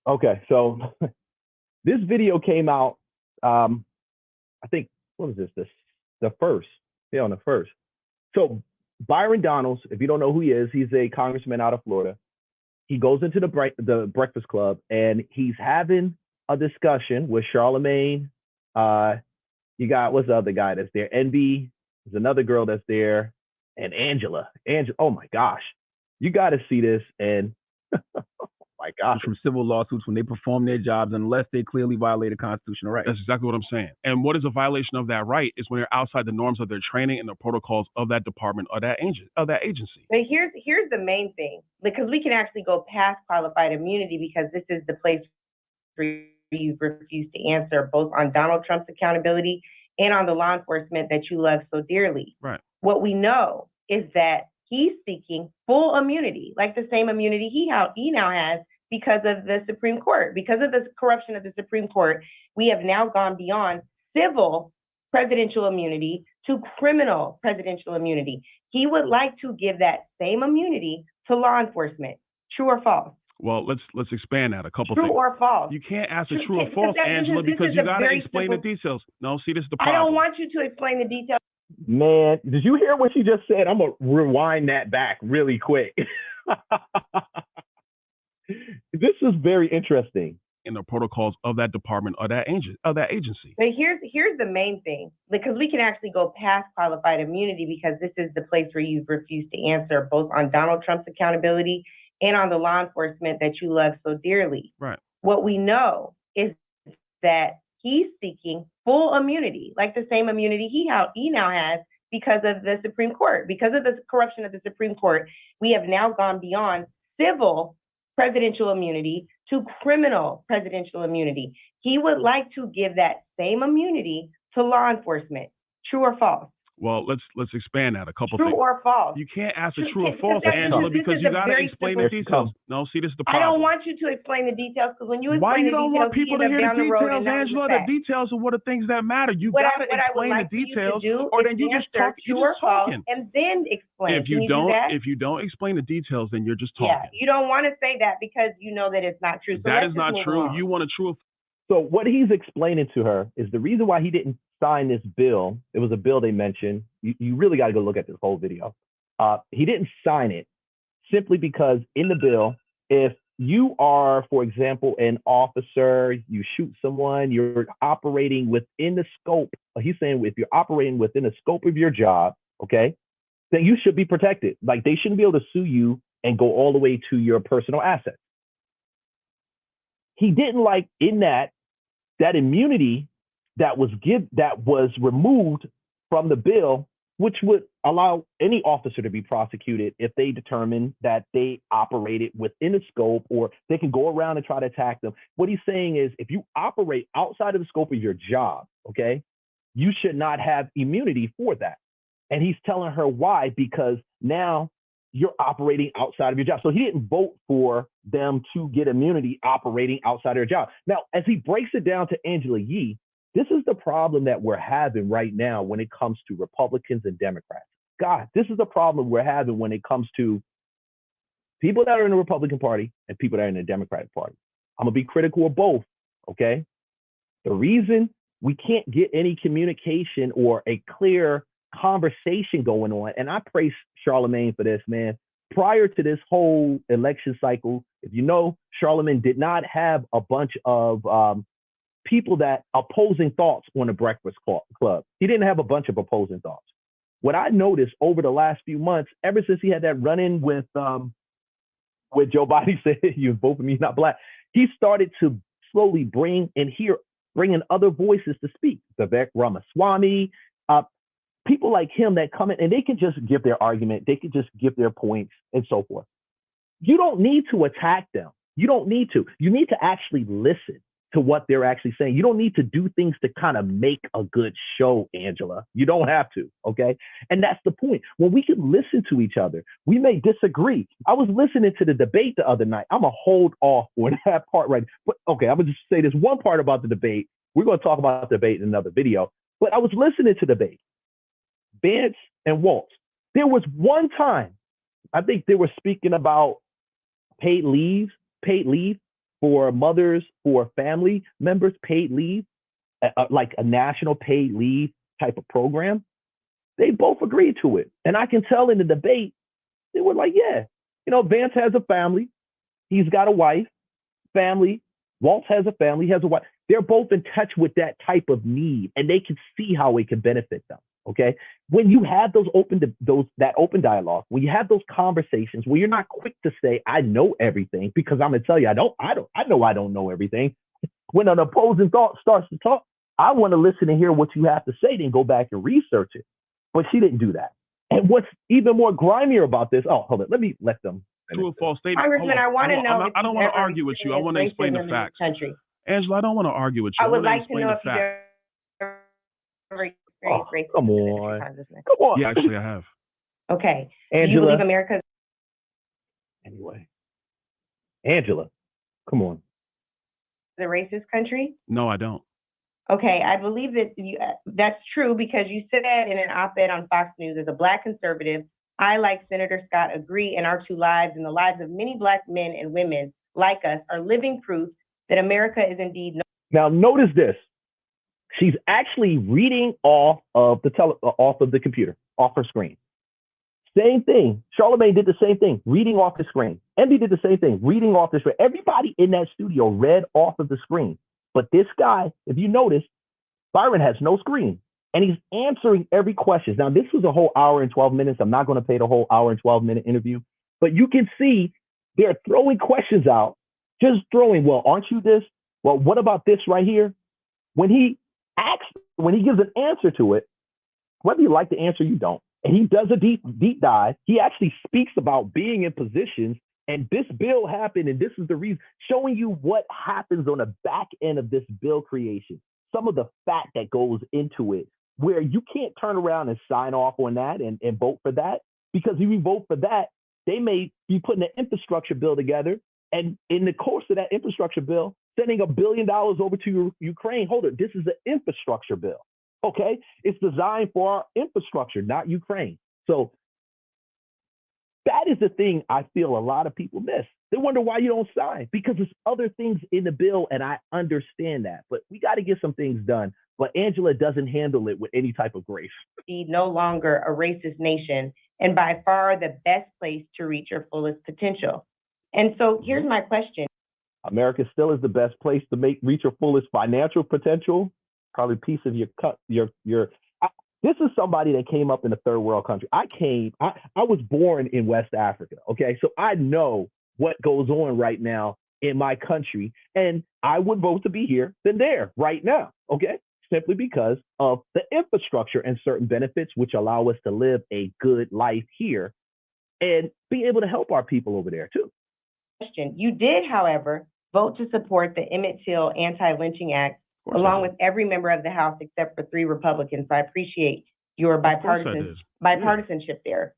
Okay, so this video came out. I think what was this? The first. Yeah, on the first. So Byron Donalds, if you don't know who he is, he's a congressman out of Florida. He goes into the Breakfast Club and he's having a discussion with Charlemagne. You got what's the other guy that's there? Envy. There's another girl that's there, and Angela. Angela. Oh my gosh, you got to see this. And my gosh, from civil lawsuits when they perform their jobs unless they clearly violate a constitutional right. That's exactly what I'm saying. And what is a violation of that right is when they're outside the norms of their training and the protocols of that department or that agency. But here's the main thing, because we can actually go past qualified immunity, because this is the place where you refuse to answer both on Donald Trump's accountability and on the law enforcement that you love so dearly. Right. What we know is that he's seeking full immunity, like the same immunity he now has because of the Supreme Court. Because of the corruption of the Supreme Court, we have now gone beyond civil presidential immunity to criminal presidential immunity. He would like to give that same immunity to law enforcement. True or false? Well, let's expand that a couple True things. True or false? You can't ask a true or false, Angela, because you got to explain the details. No, see, this is the problem. I don't want you to explain the details. Man, did you hear what she just said? I'm going to rewind that back really quick. This is very interesting. In the protocols of that department or that agency. But here's the main thing, because we can actually go past qualified immunity, because this is the place where you refuse to answer both on Donald Trump's accountability and on the law enforcement that you love so dearly. Right. What we know is that he's seeking full immunity, like the same immunity he now has because of the Supreme Court. Because of the corruption of the Supreme Court, we have now gone beyond civil presidential immunity to criminal presidential immunity. He would like to give that same immunity to law enforcement. True or false? Well, let's expand that a couple things. True or false? You can't ask a true or false, Angela, because you got to explain the details. No, see, this is the problem. I don't want you to explain the details, because when you explain Why you the don't details, want people to hear the details, Angela? The fact. details are what the things that matter. You got to explain the details, or then you just talk. You're just talking, and then explain. If you don't explain the details, then you're just talking. Yeah, you don't want to say that because you know that it's not true. So that is not true. You want a true. So what he's explaining to her is the reason why he didn't sign this bill. It was a bill they mentioned. You really got to go look at this whole video. He didn't sign it simply because in the bill, if you are, for example, an officer, you shoot someone, you're operating within the scope. He's saying if you're operating within the scope of your job, okay, then you should be protected. Like they shouldn't be able to sue you and go all the way to your personal assets. He didn't like in that immunity that was removed from the bill, which would allow any officer to be prosecuted if they determine that they operated within the scope, or they can go around and try to attack them. What he's saying is if you operate outside of the scope of your job, okay, you should not have immunity for that. And he's telling her why, because now you're operating outside of your job. So he didn't vote for them to get immunity operating outside of their job. Now, as he breaks it down to Angela Yee, this is the problem that we're having right now when it comes to Republicans and Democrats. God, this is the problem we're having when it comes to people that are in the Republican Party and people that are in the Democratic Party. I'm going to be critical of both, okay? The reason we can't get any communication or a clear conversation going on, and I praise Charlemagne for this, man. Prior to this whole election cycle, if you know, Charlemagne did not have a bunch of people that opposing thoughts on the Breakfast Club. He didn't have a bunch of opposing thoughts. What I noticed over the last few months, ever since he had that run-in with Joe Biden said, "You vote for me, not black," he started to slowly bring in other voices to speak. Vivek Ramaswamy, people like him that come in and they can just give their argument, they can just give their points and so forth. You don't need to attack them. You don't need to. You need to actually listen to what they're actually saying. You don't need to do things to kind of make a good show, Angela. You don't have to, okay? And that's the point. When we can listen to each other, we may disagree. I was listening to the debate the other night. I'm going to hold off on that part right. But okay, I'm going to just say this one part about the debate. We're going to talk about the debate in another video. But I was listening to the debate. Vance and Waltz. There was one time, I think they were speaking about paid leave. for mothers, for family members, paid leave, like a national paid leave type of program, they both agreed to it. And I can tell in the debate, they were like, yeah, Vance has a family. He's got a wife, family. Waltz has a family, he has a wife. They're both in touch with that type of need, and they can see how it can benefit them. Okay, when you have that open dialogue, when you have those conversations, where you're not quick to say I know everything, because I'm gonna tell you I don't know everything. When an opposing thought starts to talk, I want to listen and hear what you have to say, then go back and research it. But she didn't do that. And what's even more grimier about this? Oh, hold on, let them. To a false statement. Congressman, I want to know. I don't want to argue with you. I want to explain the facts. Angela, I don't want to argue with you. I would like to know if you've ever experienced racism. Come on. Yeah, actually, I have. Okay. Angela. Do you believe America? Anyway, Angela, come on. The racist country? No, I don't. Okay, I believe that that's true, because you said in an op-ed on Fox News, as a Black conservative, I, like Senator Scott, agree, and our two lives and the lives of many Black men and women like us are living proof that America is indeed. Now, notice this. She's actually reading off of the computer, off her screen. Same thing. Charlamagne did the same thing, reading off the screen. Envy did the same thing, reading off the screen. Everybody in that studio read off of the screen. But this guy, if you notice, Byron has no screen, and he's answering every question. Now, this was a whole hour and 12 minutes. I'm not going to play the whole hour and 12-minute interview, but you can see they're throwing questions out, just throwing, well, aren't you this? Well, what about this right here? When he gives an answer to it, whether you like the answer, you don't. And he does a deep dive. He actually speaks about being in positions, and this bill happened, and this is the reason, showing you what happens on the back end of this bill creation, some of the fact that goes into it, where you can't turn around and sign off on that and vote for that, because if you vote for that, they may be putting an infrastructure bill together, and in the course of that infrastructure bill, sending $1 billion over to Ukraine. Hold it, this is an infrastructure bill, okay? It's designed for our infrastructure, not Ukraine. So that is the thing I feel a lot of people miss. They wonder why you don't sign, because there's other things in the bill, and I understand that. But we got to get some things done. But Angela doesn't handle it with any type of grace. No longer a racist nation, and by far the best place to reach your fullest potential. And so here's my question. America still is the best place to reach your fullest financial potential. Probably piece of your cut. This is somebody that came up in a third world country. I was born in West Africa. Okay, so I know what goes on right now in my country, and I would vote to be here than there right now. Okay, simply because of the infrastructure and certain benefits which allow us to live a good life here and be able to help our people over there too. You did, however, vote to support the Emmett Till Anti-Lynching Act, along with every member of the House except for 3 Republicans. So I appreciate your bipartisanship there.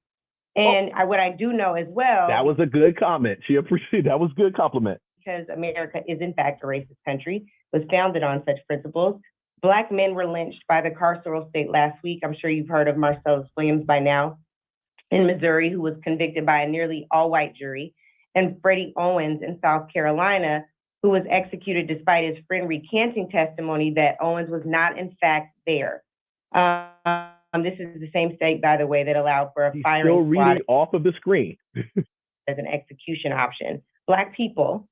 And what I do know as well. That was a good comment. She appreciated that. Was a good compliment. Because America is in fact a racist country, was founded on such principles. Black men were lynched by the carceral state last week. I'm sure you've heard of Marcellus Williams by now in Missouri, who was convicted by a nearly all-white jury, and Freddie Owens in South Carolina, who was executed despite his friend recanting testimony that Owens was not in fact there. This is the same state, by the way, that allowed for a firing still reading squad off of the screen as an execution option. Black people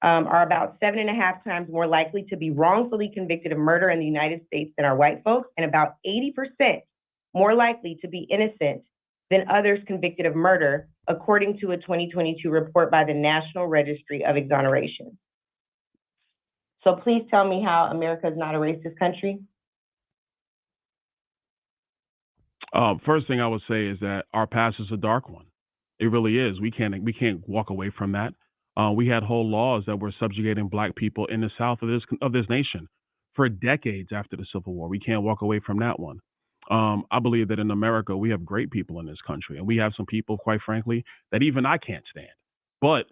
are about 7.5 times more likely to be wrongfully convicted of murder in the United States than are white folks, and about 80% more likely to be innocent than others convicted of murder, according to a 2022 report by the National Registry of Exoneration. So please tell me how America is not a racist country. First thing I would say is that our past is a dark one. It really is. We can't walk away from that. We had whole laws that were subjugating Black people in the South of this nation for decades after the Civil War. We can't walk away from that one. I believe that in America, we have great people in this country, and we have some people, quite frankly, that even I can't stand. But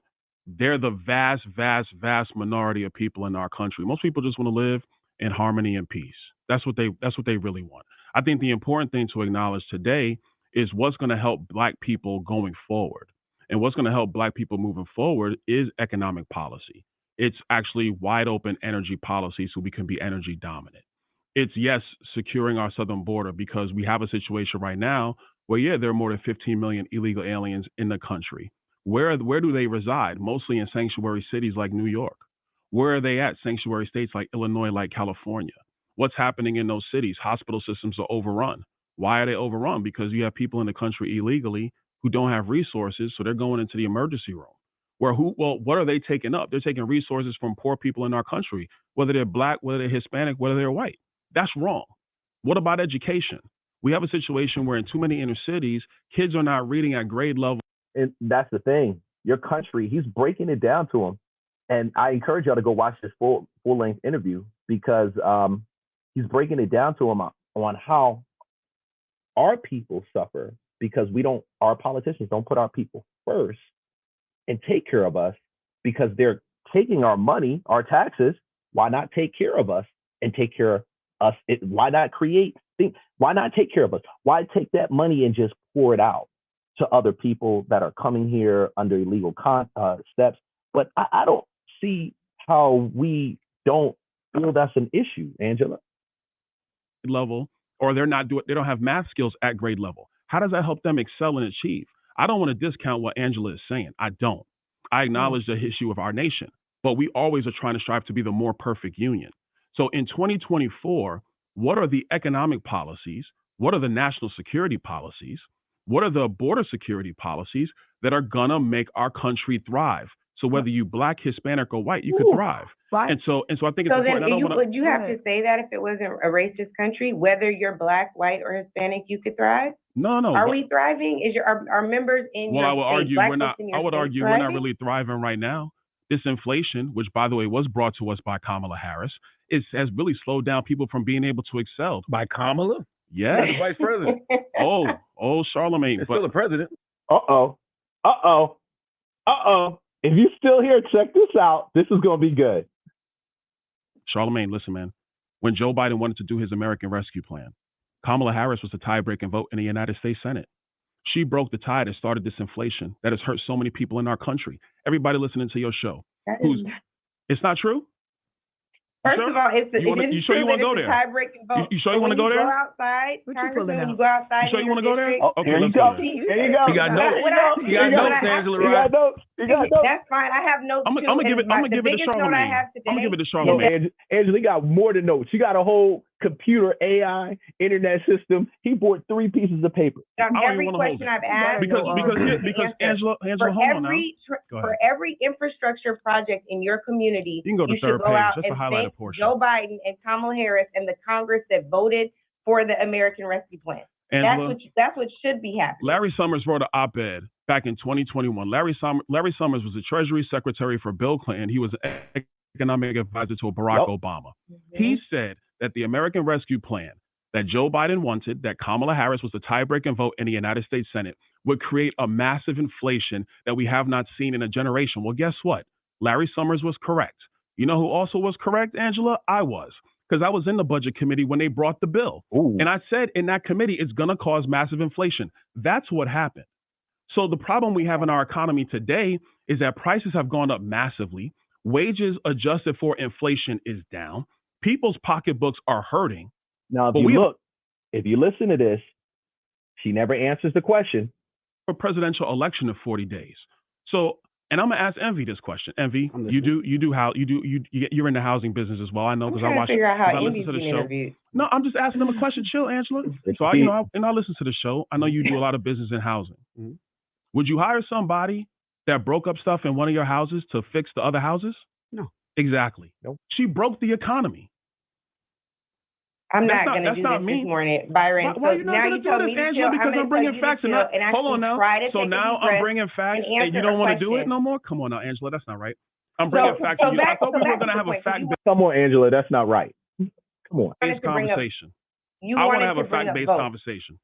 they're the vast, vast, vast minority of people in our country. Most people just want to live in harmony and peace. That's what they really want. I think the important thing to acknowledge today is what's going to help Black people going forward. And what's going to help Black people moving forward is economic policy. It's actually wide open energy policy so we can be energy dominant. It's, yes, securing our southern border because we have a situation right now where, yeah, there are more than 15 million illegal aliens in the country. Where do they reside? Mostly in sanctuary cities like New York. Where are they at? Sanctuary states like Illinois, like California. What's happening in those cities? Hospital systems are overrun. Why are they overrun? Because you have people in the country illegally who don't have resources, so they're going into the emergency room. What are they taking up? They're taking resources from poor people in our country, whether they're black, whether they're Hispanic, whether they're white. That's wrong. What about education? We have a situation where in too many inner cities, kids are not reading at grade level. And that's the thing. Your country, he's breaking it down to him. And I encourage y'all to go watch this full-length interview because he's breaking it down to him on how our people suffer because our politicians don't put our people first and take care of us because they're taking our money, our taxes. Why not take care of us and take care of us? Why not why not take care of us? Why take that money and just pour it out to other people that are coming here under illegal steps? But I don't see how we don't feel that's an issue, Angela. Level, or they don't have math skills at grade level. How does that help them excel and achieve? I don't want to discount what Angela is saying. I don't. I acknowledge the issue of our nation, but we always are trying to strive to be the more perfect union. So in 2024, what are the economic policies? What are the national security policies? What are the border security policies that are gonna make our country thrive? So whether you black, Hispanic, or white, you could thrive. Right. And so I think it's So important. then, would you have to say that if it wasn't a racist country, whether you're black, white, or Hispanic, you could thrive? No. Are we thriving? Are members in your I would state, argue black we're folks not. in your I would state argue we're not thriving? really thriving right now. This inflation, which by the way was brought to us by Kamala Harris, has really slowed down people from being able to excel. By Kamala? Yes. The vice president. Oh, Charlemagne. It's still the president. Uh-oh. If you're still here, check this out. This is going to be good. Charlemagne, listen, man. When Joe Biden wanted to do his American Rescue Plan, Kamala Harris was the tie-breaking vote in the United States Senate. She broke the tide and started this inflation that has hurt so many people in our country. Everybody listening to your show. It's not true? First of all, it's you sure you want to go there? Tie-breaking vote. You sure you want to go there? Go outside, What you pulling when out? you go outside. You sure you want to go there? Okay, There you let's go. go there. There you go. You got notes. You got notes, Angela, You right? got notes. You got notes. That's fine. I have notes I'm too. gonna give it. I'm gonna give it to The biggest note I Charlemagne. have today. I'm gonna give it to No, Charlemagne. Angela, he got more than notes. You got a whole computer, AI, internet system. He bought 3 pieces of paper. I don't Every even wanna hold question it. I've asked. Because answer. Angela, hold on now. Go ahead. For every infrastructure project in your community, You can go to should third go page. out That's the and highlighted thank portion. Joe Biden and Kamala Harris and the Congress that voted for the American Rescue Plan. Angela, That's what should be happening. Larry Summers wrote an op-ed back in 2021. Larry Summers was the Treasury Secretary for Bill Clinton. He was an economic advisor to Barack Obama. He said that the American Rescue Plan that Joe Biden wanted, that Kamala Harris was the tie-breaking vote in the United States Senate, would create a massive inflation that we have not seen in a generation. Well, guess what? Larry Summers was correct. You know who also was correct, Angela? I was. Because I was in the budget committee when they brought the bill. Ooh. And I said in that committee, it's going to cause massive inflation. That's what happened. So the problem we have in our economy today is that prices have gone up massively. Wages adjusted for inflation is down. People's pocketbooks are hurting. Now, if you listen to this, she never answers the question. For presidential election in 40 days. So, and I'm gonna ask Envy this question. Envy, you're in the housing business as well. I know because I watch. Figure out how I listen Envy's to the being show. interviewed. No, I'm just asking them a question. Chill, Angela. So I listen to the show. I know you do a lot of business in housing. Mm-hmm. Would you hire somebody that broke up stuff in one of your houses to fix the other houses? No. Exactly. Nope. She broke the economy. I'm not going to do this me. this morning, Byron. Why are you not now going to you do tell this, me to Angela? chill. Because I'm bringing facts and not. Hold on now. So now I'm bringing facts and you don't want to do it no more? Come on now, Angela. That's not right. I'm bringing facts to you. I thought we were going to have a fact-based Come on, Angela. That's not right. Come on. conversation. I want to have a fact-based conversation.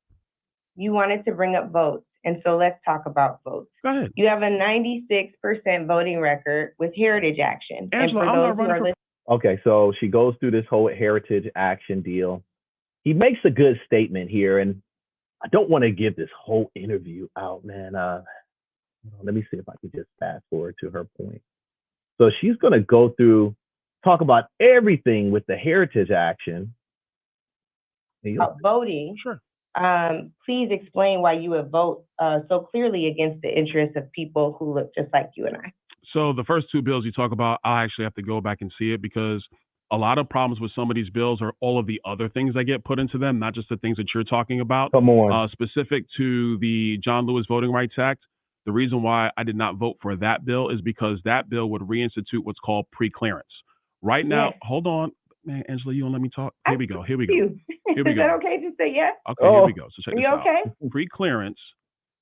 You wanted to bring up votes, and so let's talk about votes. Go ahead. You have a 96% voting record with Heritage Action. Angela, and I'm for not those who running are for- listening, Okay, so she goes through this whole Heritage Action deal. He makes a good statement here, and I don't want to give this whole interview out, man. Let me see if I can just fast forward to her point. So she's going to go through, talk about everything with the heritage action. Voting. Sure. Please explain why you would vote so clearly against the interests of people who look just like you and I. So the first two bills you talk about, I actually have to go back and see it because a lot of problems with some of these bills are all of the other things that get put into them, not just the things that you're talking about. Come on. Specific to the John Lewis Voting Rights Act, the reason why I did not vote for that bill is because that bill would reinstitute what's called pre-clearance. Right now, Yes. hold on. Man, Angela, you don't let me talk? Here we go. Here we go. Is that okay to say yes? Okay, here we go. So check Are this you out. okay? Pre-clearance,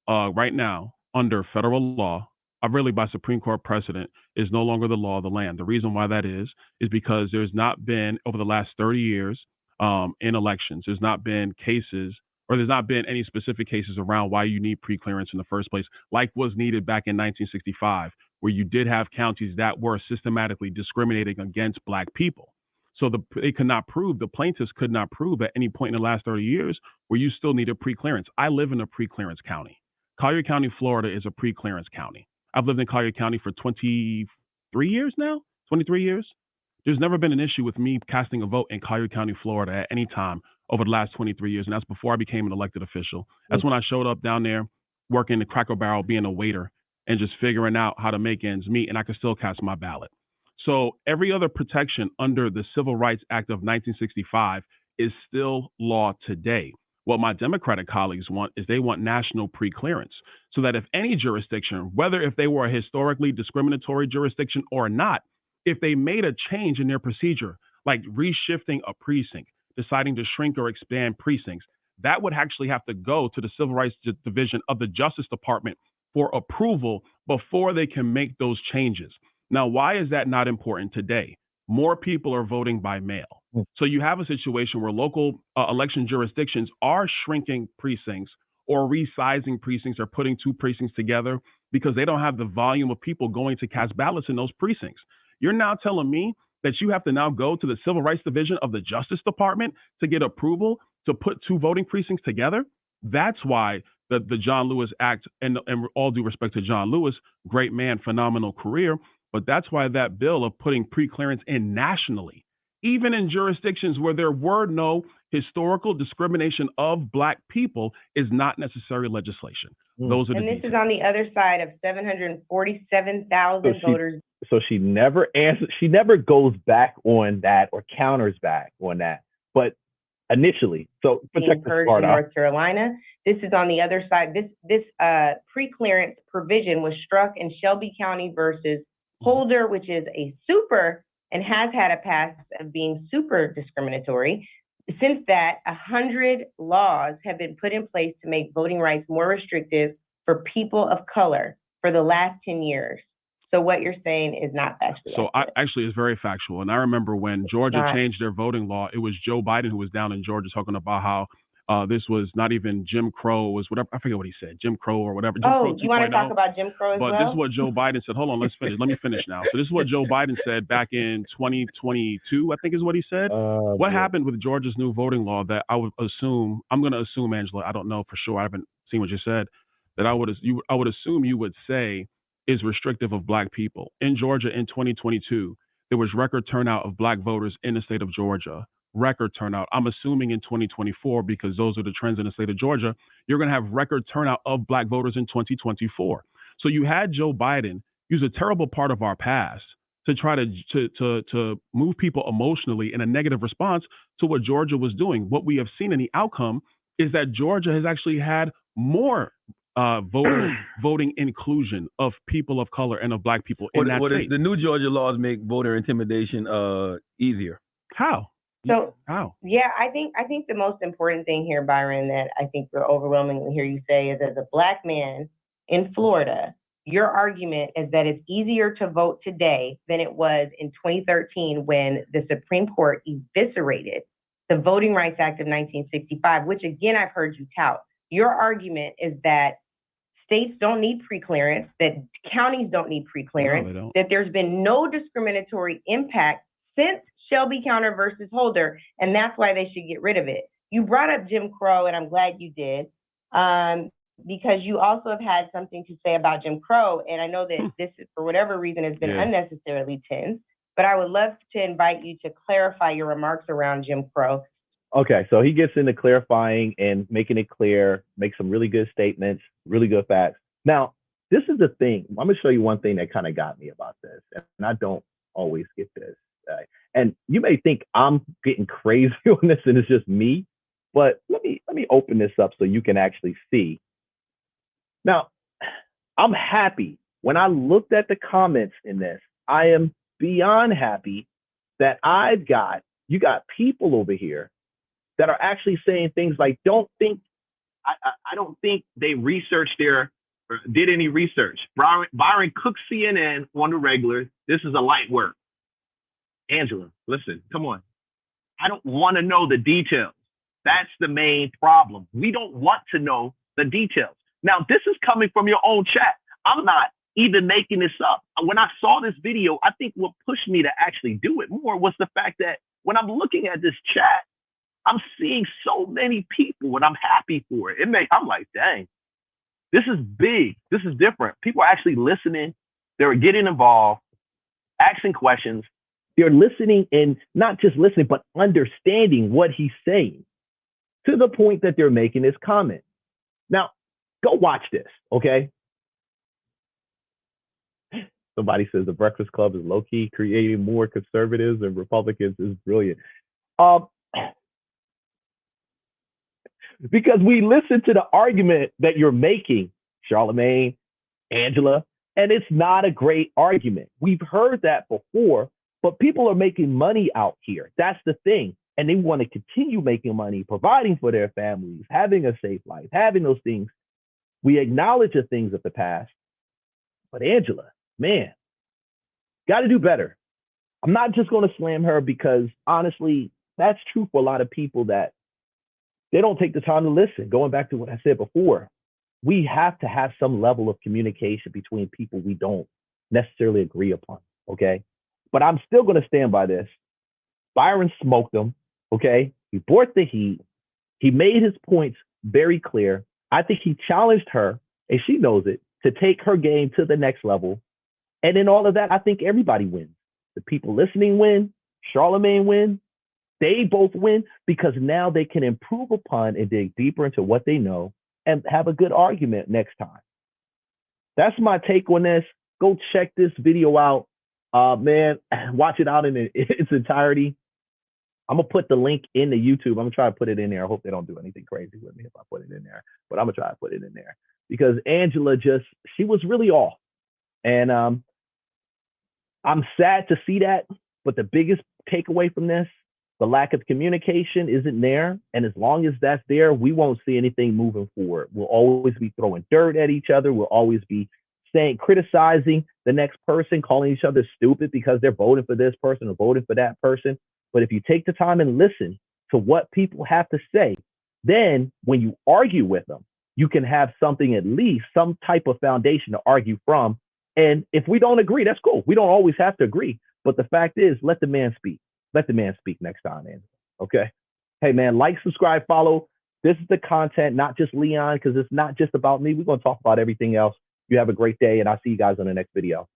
right now, under federal law, really by Supreme Court precedent, is no longer the law of the land. The reason why that is because there's not been, over the last 30 years, in elections, there's not been cases, or there's not been any specific cases around why you need pre-clearance in the first place, like was needed back in 1965, where you did have counties that were systematically discriminating against Black people. So they could not prove, the plaintiffs could not prove at any point in the last 30 years where you still needed pre-clearance. I live in a pre-clearance county. Collier County, Florida is a pre-clearance county. I've lived in Collier County for 23 years now, 23 years. There's never been an issue with me casting a vote in Collier County, Florida at any time over the last 23 years. And that's before I became an elected official. That's when I showed up down there working the Cracker Barrel, being a waiter and just figuring out how to make ends meet. And I could still cast my ballot. So every other protection under the Civil Rights Act of 1965 is still law today. What my Democratic colleagues want is they want national pre-clearance so that if any jurisdiction, whether if they were a historically discriminatory jurisdiction or not, if they made a change in their procedure, like reshifting a precinct, deciding to shrink or expand precincts, that would actually have to go to the Civil Rights Division of the Justice Department for approval before they can make those changes. Now, why is that not important today? More people are voting by mail. So you have a situation where local election jurisdictions are shrinking precincts or resizing precincts or putting two precincts together because they don't have the volume of people going to cast ballots in those precincts. You're now telling me that you have to now go to the Civil Rights Division of the Justice Department to get approval to put two voting precincts together? That's why the John Lewis Act, and all due respect to John Lewis, great man, phenomenal career, but that's why that bill of putting pre-clearance in nationally, even in jurisdictions where there were no historical discrimination of Black people, is not necessary legislation. Those are the this details. is on the other side of 747,000 voters. So she never answers. She never goes back on that or counters back on that. But initially, so Being heard in North Carolina. This is on the other side. This pre-clearance provision was struck in Shelby County versus Holder, which is a super and has had a past of being super discriminatory. Since that, 100 laws have been put in place to make voting rights more restrictive for people of color for the last 10 years. So what you're saying is not factual. So actually, it's very factual. And I remember when Georgia changed their voting law, it was Joe Biden who was down in Georgia talking about how this was not even Jim Crow, was whatever, I forget what he said, Jim Crow or whatever. Jim Crow 2.0. You want to talk about Jim Crow as well? But this is what Joe Biden said. Hold on, let's finish. Let me finish now. So this is what Joe Biden said back in 2022, I think is what he said. What happened with Georgia's new voting law that I would assume, I'm going to assume, Angela, I don't know for sure, I haven't seen what you said, that I would assume you would say is restrictive of Black people. In Georgia in 2022, there was record turnout of Black voters in the state of Georgia. Record turnout. I'm assuming in 2024, because those are the trends in the state of Georgia, you're going to have record turnout of Black voters in 2024. So you had Joe Biden use a terrible part of our past to try to move people emotionally in a negative response to what Georgia was doing. What we have seen in the outcome is that Georgia has actually had more voting inclusion of people of color and of Black people in that state. The new Georgia laws make voter intimidation easier. How? So, how? Yeah, I think the most important thing here, Byron, that I think we're overwhelmingly hear you say is, as a Black man in Florida, your argument is that it's easier to vote today than it was in 2013 when the Supreme Court eviscerated the Voting Rights Act of 1965, which again, I've heard you tout. Your argument is that states don't need pre-clearance, that counties don't need pre-clearance, that there's been no discriminatory impact since Shelby County versus Holder, and that's why they should get rid of it. You brought up Jim Crow, and I'm glad you did. because you also have had something to say about Jim Crow, and I know that this, for whatever reason, has been unnecessarily tense, but I would love to invite you to clarify your remarks around Jim Crow. Okay, so he gets into clarifying and making it clear, makes some really good statements, really good facts. Now, this is the thing. I'm going to show you one thing that kind of got me about this, and I don't always get this. And you may think I'm getting crazy on this and it's just me, but let me open this up so you can actually see. Now, I'm happy. When I looked at the comments in this, I am beyond happy that you got people over here that are actually saying things like, I don't think they did any research. Byron cooks CNN on the regular. This is a light work. Angela, listen, come on. I don't want to know the details. That's the main problem. We don't want to know the details. Now, this is coming from your own chat. I'm not even making this up. When I saw this video, I think what pushed me to actually do it more was the fact that when I'm looking at this chat, I'm seeing so many people and I'm happy for it. I'm like, dang, this is big. This is different. People are actually listening. They're getting involved, asking questions. They're listening, and not just listening, but understanding what he's saying to the point that they're making this comment. Now, go watch this, okay? Somebody says the Breakfast Club is low-key creating more conservatives and Republicans is brilliant. Because we listen to the argument that you're making, Charlamagne, Angela, and it's not a great argument. We've heard that before, but people are making money out here. That's the thing. And they want to continue making money, providing for their families, having a safe life, having those things. We acknowledge the things of the past. But Angela, man, got to do better. I'm not just going to slam her because, honestly, that's true for a lot of people that they don't take the time to listen. Going back to what I said before, we have to have some level of communication between people we don't necessarily agree upon, okay? But I'm still going to stand by this. Byron smoked him, okay? He brought the heat. He made his points very clear. I think he challenged her, and she knows it, to take her game to the next level. And in all of that, I think everybody wins. The people listening win. Charlamagne win. They both win because now they can improve upon and dig deeper into what they know and have a good argument next time. That's my take on this. Go check this video out. Man, watch it out in its entirety. I'm going to put the link in the YouTube. I'm going to try to put it in there. I hope they don't do anything crazy with me if I put it in there. But I'm going to try to put it in there. Because Angela she was really off. And I'm sad to see that. But the biggest takeaway from this, the lack of communication isn't there. And as long as that's there, we won't see anything moving forward. We'll always be throwing dirt at each other. We'll always be criticizing the next person, calling each other stupid because they're voting for this person or voting for that person. But if you take the time and listen to what people have to say, then when you argue with them, you can have something, at least some type of foundation to argue from. And if we don't agree, that's cool. We don't always have to agree. But the fact is, let the man speak. Let the man speak next time, man. Okay? Hey, man, like, subscribe, follow. This is the content, not just Leon, because it's not just about me. We're going to talk about everything else. You have a great day, and I'll see you guys on the next video.